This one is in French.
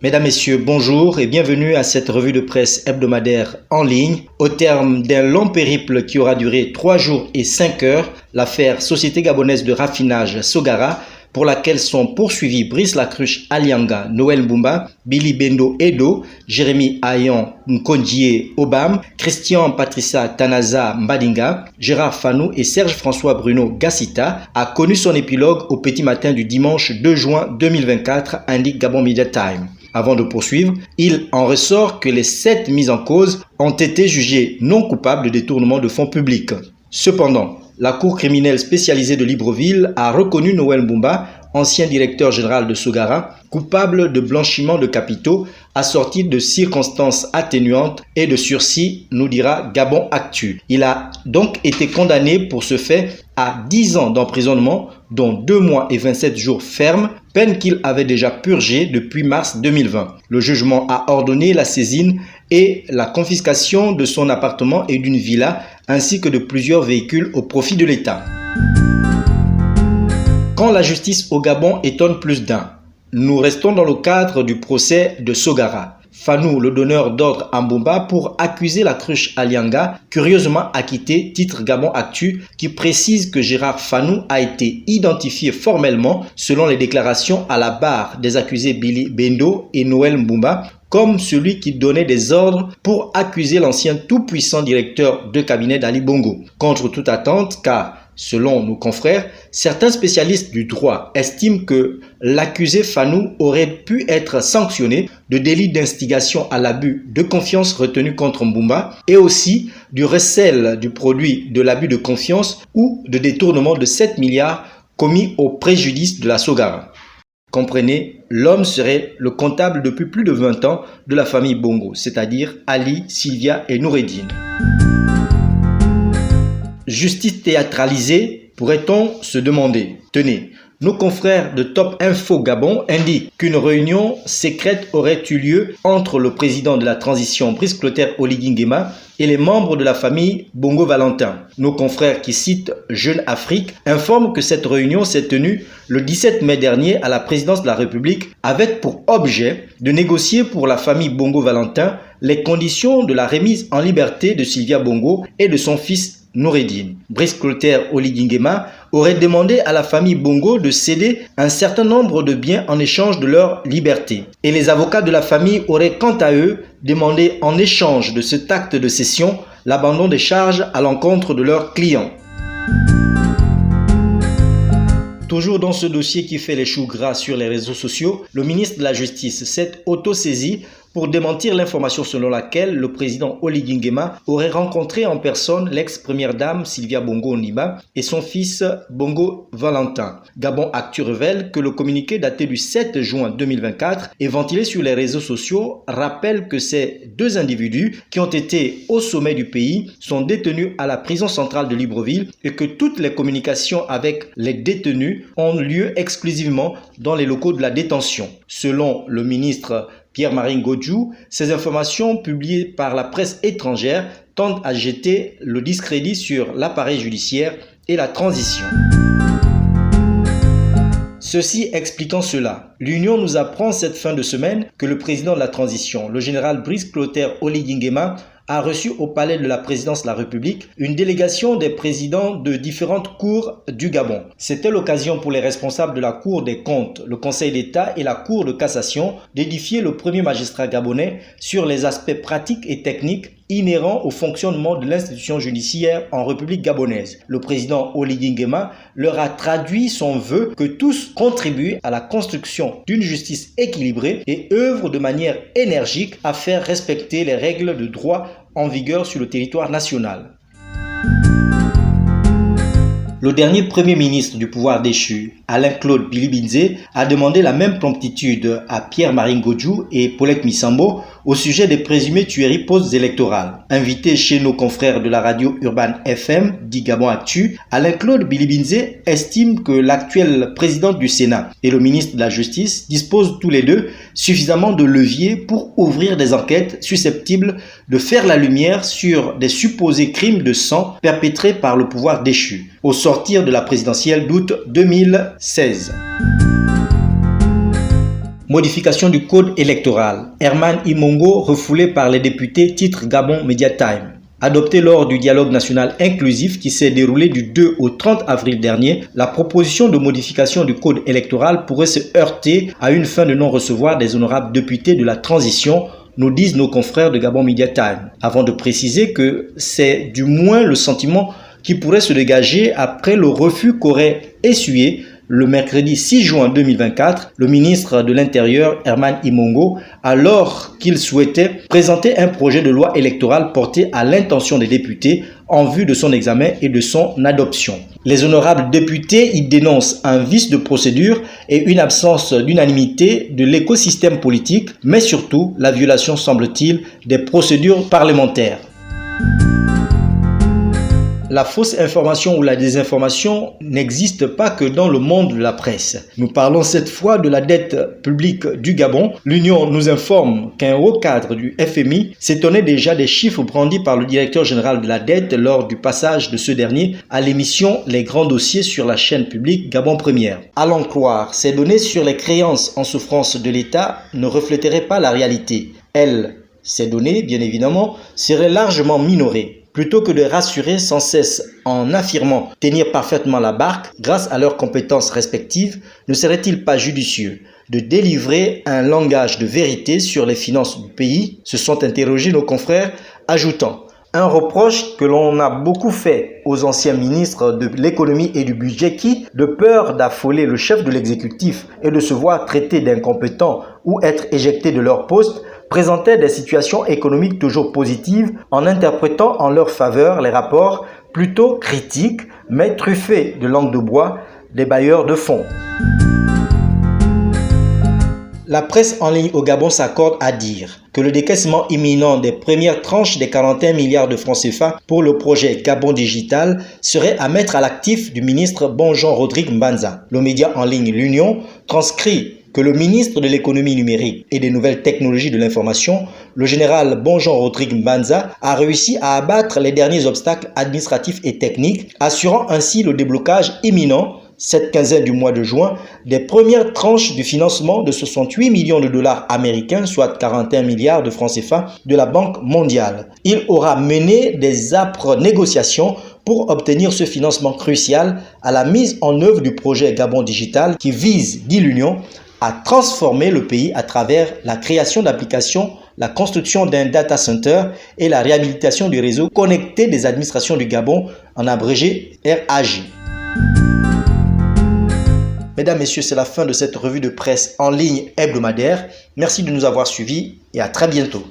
Mesdames, Messieurs, bonjour et bienvenue à cette revue de presse hebdomadaire en ligne. Au terme d'un long périple qui aura duré 3 jours et 5 heures, l'affaire Société gabonaise de raffinage Sogara, pour laquelle sont poursuivis Brice Lacruche Alianga, Noël Mbumba, Billy Bendo Edo, Jérémy Ayon Nkondjie Obam, Christian Patricia Tanaza Mbadinga, Gérard Fanou et Serge-François Bruno Gassita, a connu son épilogue au petit matin du dimanche 2 juin 2024, indique Gabon Media Time. Avant de poursuivre, il en ressort que les 7 mises en cause ont été jugées non coupables de détournement de fonds publics. Cependant, la Cour criminelle spécialisée de Libreville a reconnu Noël Mbumba, ancien directeur général de Sogara, coupable de blanchiment de capitaux assorti de circonstances atténuantes et de sursis, nous dira Gabon Actu. Il a donc été condamné pour ce fait à 10 ans d'emprisonnement, dont 2 mois et 27 jours fermes, peine qu'il avait déjà purgée depuis mars 2020. Le jugement a ordonné la saisine et la confiscation de son appartement et d'une villa, ainsi que de plusieurs véhicules au profit de l'État. Quand la justice au Gabon étonne plus d'un, nous restons dans le cadre du procès de Sogara. Fanou, le donneur d'ordre à Mbumba, pour accuser Lacruche Alianga, curieusement acquitté, titre Gabon Actu, qui précise que Gérard Fanou a été identifié formellement, selon les déclarations à la barre des accusés Billy Bendo et Noël Mbumba, comme celui qui donnait des ordres pour accuser l'ancien tout-puissant directeur de cabinet d'Ali Bongo. Contre toute attente, car selon nos confrères, certains spécialistes du droit estiment que l'accusé Fanou aurait pu être sanctionné de délit d'instigation à l'abus de confiance retenu contre Mbumba et aussi du recel du produit de l'abus de confiance ou de détournement de 7 milliards commis au préjudice de la Sogara. Comprenez, l'homme serait le comptable depuis plus de 20 ans de la famille Bongo, c'est-à-dire Ali, Sylvia et Noureddine. Justice théâtralisée, pourrait-on se demander. Tenez, nos confrères de Top Info Gabon indiquent qu'une réunion secrète aurait eu lieu entre le président de la transition Brice Clotaire Oligui Nguema et les membres de la famille Bongo Valentin. Nos confrères qui citent Jeune Afrique informent que cette réunion s'est tenue le 17 mai dernier à la présidence de la République avec pour objet de négocier pour la famille Bongo Valentin les conditions de la remise en liberté de Sylvia Bongo et de son fils Noureddine. Brice Clotaire Oligui Nguema aurait demandé à la famille Bongo de céder un certain nombre de biens en échange de leur liberté. Et les avocats de la famille auraient quant à eux demandé en échange de cet acte de cession l'abandon des charges à l'encontre de leurs clients. Toujours dans ce dossier qui fait les choux gras sur les réseaux sociaux, le ministre de la Justice s'est auto-saisi pour démentir l'information selon laquelle le président Oligui Nguema aurait rencontré en personne l'ex-première dame Sylvia Bongo Ondimba et son fils Bongo Valentin. Gabon Actu révèle que le communiqué daté du 7 juin 2024 et ventilé sur les réseaux sociaux rappelle que ces 2 individus qui ont été au sommet du pays sont détenus à la prison centrale de Libreville et que toutes les communications avec les détenus ont lieu exclusivement dans les locaux de la détention. Selon le ministre Pierre-Marie Ngodjou, ces informations publiées par la presse étrangère tendent à jeter le discrédit sur l'appareil judiciaire et la transition. Ceci expliquant cela, l'Union nous apprend cette fin de semaine que le président de la transition, le général Brice Clotaire Oligui Nguema, a reçu au palais de la présidence de la République une délégation des présidents de différentes cours du Gabon. C'était l'occasion pour les responsables de la Cour des comptes, le Conseil d'État et la Cour de cassation d'édifier le premier magistrat gabonais sur les aspects pratiques et techniques inhérents au fonctionnement de l'institution judiciaire en République gabonaise. Le président Oligui Nguema leur a traduit son vœu que tous contribuent à la construction d'une justice équilibrée et œuvrent de manière énergique à faire respecter les règles de droit en vigueur sur le territoire national. Le dernier premier ministre du pouvoir déchu, Alain-Claude Bilibinze, a demandé la même promptitude à Pierre-Marie Ngodjou et Paulette Missambo au sujet des présumées tueries post-électorales. Invité chez nos confrères de la radio Urban FM, dit Gabon Actu, Alain-Claude Bilibinze estime que l'actuel président du Sénat et le ministre de la Justice disposent tous les deux suffisamment de leviers pour ouvrir des enquêtes susceptibles de faire la lumière sur des supposés crimes de sang perpétrés par le pouvoir déchu au sortir de la présidentielle d'août 2016. Modification du code électoral. Herman Imongo refoulé par les députés, titre Gabon Media Time. Adopté lors du dialogue national inclusif qui s'est déroulé du 2 au 30 avril dernier, la proposition de modification du code électoral pourrait se heurter à une fin de non-recevoir des honorables députés de la transition, nous disent nos confrères de Gabon Media Time, avant de préciser que c'est du moins le sentiment qui pourrait se dégager après le refus qu'aurait essuyé le mercredi 6 juin 2024, le ministre de l'Intérieur Herman Imongo, alors qu'il souhaitait présenter un projet de loi électorale porté à l'intention des députés en vue de son examen et de son adoption. Les honorables députés y dénoncent un vice de procédure et une absence d'unanimité de l'écosystème politique, mais surtout la violation, semble-t-il, des procédures parlementaires. La fausse information ou la désinformation n'existe pas que dans le monde de la presse. Nous parlons cette fois de la dette publique du Gabon. L'Union nous informe qu'un haut cadre du FMI s'étonnait déjà des chiffres brandis par le directeur général de la dette lors du passage de ce dernier à l'émission Les Grands Dossiers sur la chaîne publique Gabon Première. À l'en croire, ces données sur les créances en souffrance de l'État ne refléteraient pas la réalité. Ces données, bien évidemment, seraient largement minorées. Plutôt que de rassurer sans cesse en affirmant tenir parfaitement la barque grâce à leurs compétences respectives, ne serait-il pas judicieux de délivrer un langage de vérité sur les finances du pays, se sont interrogés nos confrères, ajoutant un reproche que l'on a beaucoup fait aux anciens ministres de l'économie et du budget qui, de peur d'affoler le chef de l'exécutif et de se voir traités d'incompétents ou être éjectés de leur poste, présentaient des situations économiques toujours positives en interprétant en leur faveur les rapports plutôt critiques mais truffés de langue de bois des bailleurs de fonds. La presse en ligne au Gabon s'accorde à dire que le décaissement imminent des premières tranches des 41 milliards de francs CFA pour le projet Gabon Digital serait à mettre à l'actif du ministre Bonjean Rodrigue Mbanza. Le média en ligne L'Union transcrit que le ministre de l'économie numérique et des nouvelles technologies de l'information, le général Bonjean Rodrigue Mbanza, a réussi à abattre les derniers obstacles administratifs et techniques, assurant ainsi le déblocage imminent, cette quinzaine du mois de juin, des premières tranches du financement de 68 millions de dollars américains, soit 41 milliards de francs CFA, de la Banque mondiale. Il aura mené des âpres négociations pour obtenir ce financement crucial à la mise en œuvre du projet Gabon Digital qui vise, dit l'Union, à transformer le pays à travers la création d'applications, la construction d'un data center et la réhabilitation du réseau connecté des administrations du Gabon, en abrégé RAJ. Mesdames, Messieurs, c'est la fin de cette revue de presse en ligne hebdomadaire. Merci de nous avoir suivis et à très bientôt.